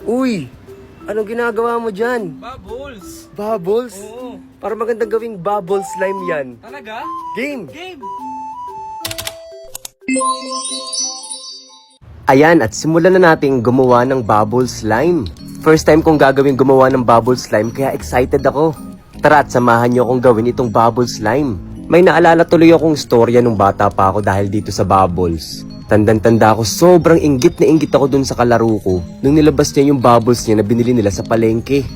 Uy! Anong ginagawa mo dyan? Bubbles! Bubbles? Oo. Para magandang gawing bubble slime yan. Talaga? Game! Game! Ayan, at simulan na natin gumawa ng bubble slime. First time kong gagawin gumawa ng bubble slime, kaya excited ako. Tara at samahan niyo akong gawin itong bubble slime. May naalala tuloy akong storya nung bata pa ako dahil dito sa bubbles. Tandang-tanda ako, sobrang inggit na inggit ako dun sa kalaro ko nung nilabas niya yung bubbles niya na binili nila sa palengke.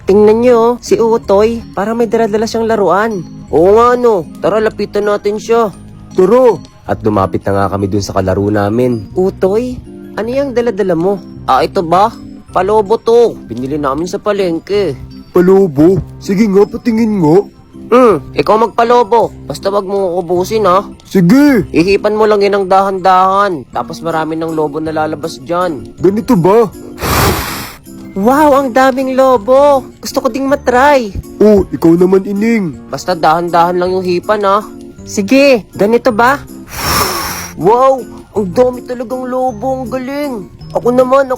Tingnan niyo, si Utoy, para may dala-dala siyang laruan. Oo nga no, tara lapitan natin siya. Tara! At lumapit na nga kami dun sa kalaro namin. Utoy, ano yung dala-dala mo? Ito ba? Palobo to. Binili namin sa palengke. Palobo? Sige nga, patingin nga. Ikaw magpalobo. Basta wag mong ubusin ha. Sige. Ihipan mo lang yun ng dahan-dahan. Tapos marami ng lobo na lalabas dyan. Ganito ba? Wow, ang daming lobo. Gusto ko ding matry. Oh, ikaw naman ining. Basta dahan-dahan lang yung hipan ha. Sige, ganito ba? Wow, ang dami talagang lobo. Ang galing. Ako naman.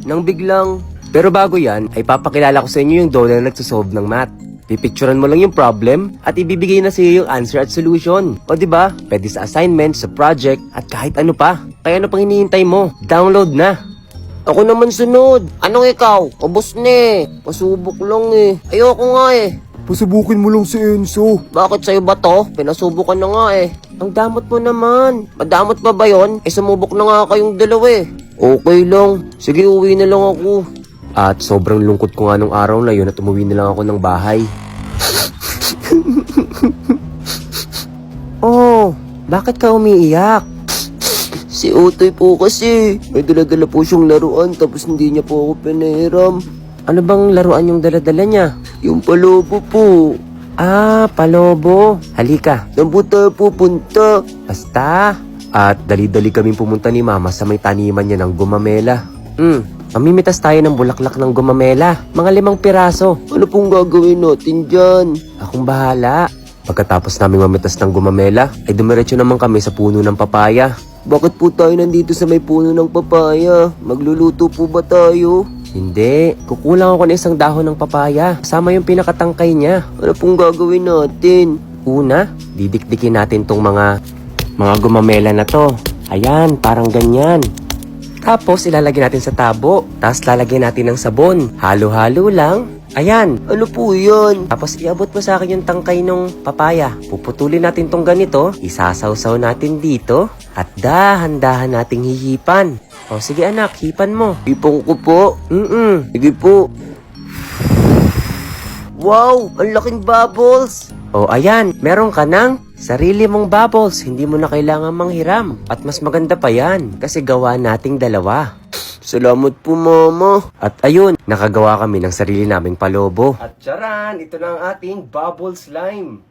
Nang biglang. Pero bago yan, ay papakilala ko sa inyo yung doll na nagsusolve ng math. Pipicturean mo lang yung problem at ibibigay na sa iyo yung answer at solution. O diba? Pwede sa assignment, sa project, at kahit ano pa. Kaya ano pang hinihintay mo? Download na! Ako naman sunod. Anong ikaw? Ubos na eh. Pasubok lang eh. Ayoko nga eh. Pasubukin mo lang si Enzo. Bakit sa'yo ba to? Pinasubukan na nga eh. Ang damot mo naman. Madamot pa ba yon? Sumubok na nga kayong dalawa eh. Okay lang. Sige, uwi na lang ako. At sobrang lungkot ko nga nung araw na yun at umuwi na lang ako ng bahay. Oh, bakit ka umiiyak? Si Utoy po kasi. May dala-dala po siyang laruan tapos hindi niya po ako pinahiram. Ano bang laruan yung dala-dala niya? Yung palobo po. Ah, palobo. Halika. Saan po tayo pupunta? Basta. At dali-dali kaming pumunta ni Mama sa may taniman niya ng gumamela. Mamimitas tayo ng bulaklak ng gumamela. Mga 5 piraso. Ano pong gagawin natin dyan? Akong bahala. Pagkatapos namin mamitas ng gumamela, ay dumiretso naman kami sa puno ng papaya. Bakit po tayo nandito sa may puno ng papaya? Magluluto po ba tayo? Hindi. Kukulang ako ng isang dahon ng papaya. Kasama yung pinakatangkay niya. Ano pong gagawin natin? Una, didikdikin natin tong mga gumamela na to. Ayan, parang ganyan. Tapos ilalagay natin sa tabo. Tapos lalagyan natin ng sabon. Halo-halo lang. Ayan. Ano po yan? Tapos iabot mo sa akin yung tangkay ng papaya. Puputulin natin tong ganito. Isasawsaw natin dito. At dahan-dahan nating hihipan. O sige anak, hipan mo. Hipon ko po? Sige po. Wow! Ang laking bubbles! O ayan, meron ka ng sarili mong bubbles. Hindi mo na kailangan manghiram. At mas maganda pa yan kasi gawa nating dalawa. Salamat po, Mama. At ayun, nakagawa kami ng sarili naming palobo. At tsaran, ito na ang ating bubble slime.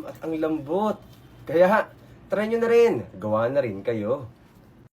At ang lambot. Kaya, try nyo na rin. Gawa na rin kayo.